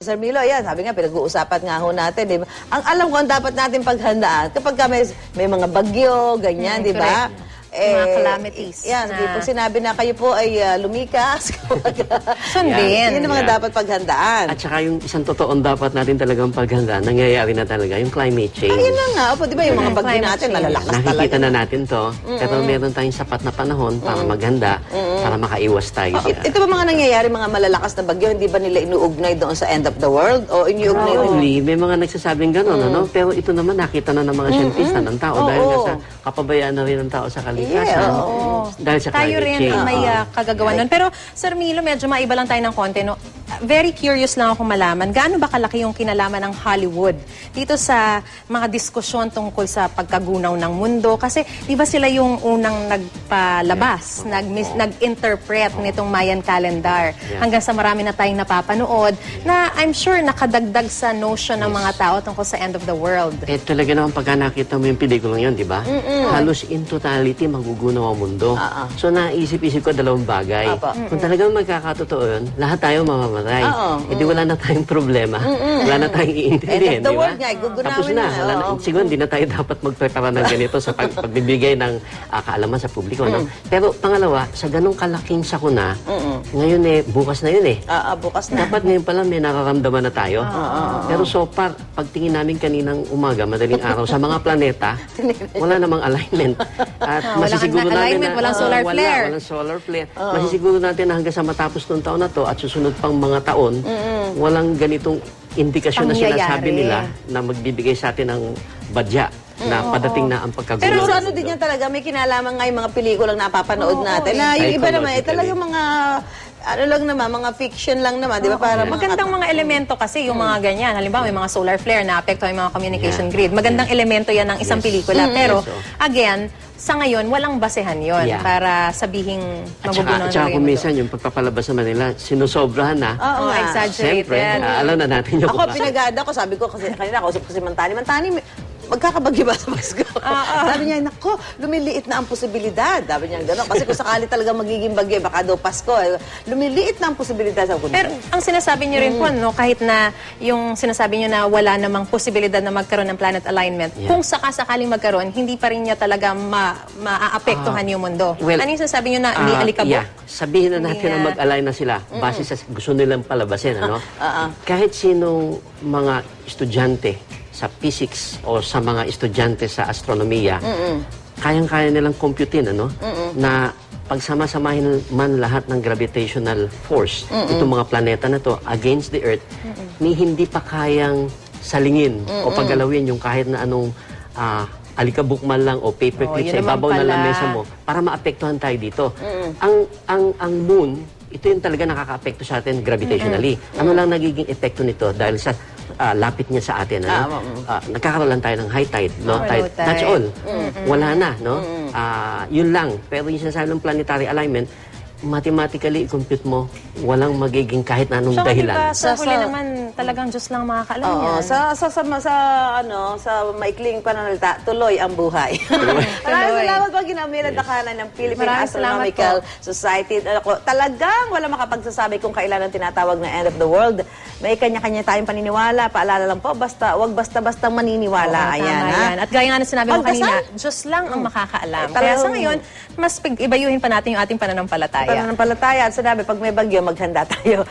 Sir Milo, ayan, sabi nga, pinag-uusapan nga ho natin, di ba? Ang alam ko, ang dapat natin paghandaan, kapag may mga bagyo, ganyan, di ba? Mga calamities. Yan, pag sinabi na kayo po ay lumikas, sundin. Yun ang mga dapat paghandaan. At saka yung isang totoong dapat natin talagang paghandaan, nangyayari na talaga, yung climate change. Ayun na nga, di ba yung mga bagyo natin, malalakas talaga. Nakikita na natin to, pero meron tayong sapat na panahon para maghanda, para makaiwas tayo. Ito ba mga nangyayari, mga malalakas na bagyo, hindi ba nila inuugnay doon sa end of the world? O iniugnay Probably, may mga nagsasabing gano'n, ano? Pero ito naman nakita na ng mga siyentista ng tao dahil nga sa kapabayaan na rin ng tao sa kalikasan. Dahil sa tayo climate rin change. may kagagawa nun. Pero, Sir Milo, medyo maiba lang tayo ng konti, no? Very curious lang ako malaman, gaano ba kalaki yung kinalaman ng Hollywood dito sa mga diskusyon tungkol sa pagkagunaw ng mundo? Kasi, di ba sila yung unang nagpalabas, nag-interpret nitong Mayan calendar, hanggang sa marami na tayong napapanood, na I'm sure nakadagdag sa notion ng mga tao tungkol sa end of the world. Eh, talaga naman pagka nakita mo yung pelikulang yun, di ba? Halos in totality, magugunaw ang mundo. So, naisip-isip ko dalawang bagay. Kung talagang magkakatotoo yun, lahat tayo mamamatay. Eh, di wala na tayong problema. Wala na tayong iintindihin, di ba? Tapos na. Siguro, hindi na tayo dapat magprepara ng ganito sa pagbibigay ng kaalaman sa publiko. No? Pero, pangalawa, sa ganong kalaking sakuna, ngayon eh, bukas na yun eh. Bukas na. Dapat ngayon pa lang may nakaramdaman na tayo. Pero so far, pagtingin namin kaninang umaga, madaling araw, sa mga planeta, wala namang alignment. At masisiguro natin na walang solar flare. Walang solar flare. Masisiguro natin na hanggang sa matapos ng taon na to at susunod pang mga taon, walang ganitong indikasyon na sinasabi nila na magbibigay sa atin ng badya na padating na ang pagkagulo. Pero sa ano din yan talaga, may kinalaman nga yung mga pelikulang napapanood natin. Na yung iba naman, talagang mga ano lang naman, mga fiction lang naman, di ba? Para magandang mga elemento kasi yung mga ganyan. Halimbawa, may mga solar flare na apekto yung mga communication grid. Magandang elemento yan ng isang pelikula. Pero, again, sa ngayon, walang basehan yon para sabihing magugunaw at saka kung minsan yung pagpapalabas naman nila, sinusobrahan na. Exaggerated. Siyempre, alam na natin yung ako, pinag-aada ko, sabi ko, kasi kanina, kausap ko si Mantani. Mantani, magkakabagyo ba sa Pasko? Sabi niya, nako, lumiliit na ang posibilidad. Sabi niya, gano'n. Kasi kung sakali talaga magiging bagyo, baka daw Pasko, lumiliit na ang posibilidad. Pero ang sinasabi niyo rin po, no, kahit na yung sinasabi niyo na wala namang posibilidad na magkaroon ng planet alignment, kung sakasakaling magkaroon, hindi pa rin niya talaga maaapektuhan yung mundo. Well, ano yung sinasabi niyo na hindi alikabok? Sabihin na natin na mag-align na sila base sa gusto nilang palabasin. Ano? Kahit sinong mga estudyante sa physics o sa mga estudyante sa astronomiya, kayang-kaya nilang computein, ano? Na pagsama-samahin man lahat ng gravitational force, itong mga planeta na to against the Earth, ni hindi pa kayang salingin o paggalawin yung kahit na anong alikabok man lang o paperclip sa ibabaw na lamesa mo para maapektuhan tayo dito. Ang moon, ito yung talaga nakaka-apekto sa atin gravitationally. Ano lang nagiging epekto nito dahil sa lapit niya sa atin. Ano? Nagkakaroon lang tayo ng high tide, low tide. That's all. Wala na, no? Yun lang. Pero yung sinasabi ng planetary alignment, mathematically, i-compute mo, walang magiging kahit na anong dahilan. Sa huli naman, talagang Diyos lang makakaalam yan. Sa maikling pananalita, tuloy ang buhay. Maraming salamat po, Ginamira Dakanan ng Philippine Astronomical Society. Talagang wala makapagsasabi kung kailan ang tinatawag na end of the world. May kanya-kanya tayong paniniwala. Paalala lang po, wag basta-basta maniniwala. Ayan. At gaya nga na sinabi mo kanina, Diyos lang ang makakaalam. Kaya sa ngayon, mas ibayuhin pa natin yung ating pananampalataya. At sinabi, pag may bagyo, maghanda tayo.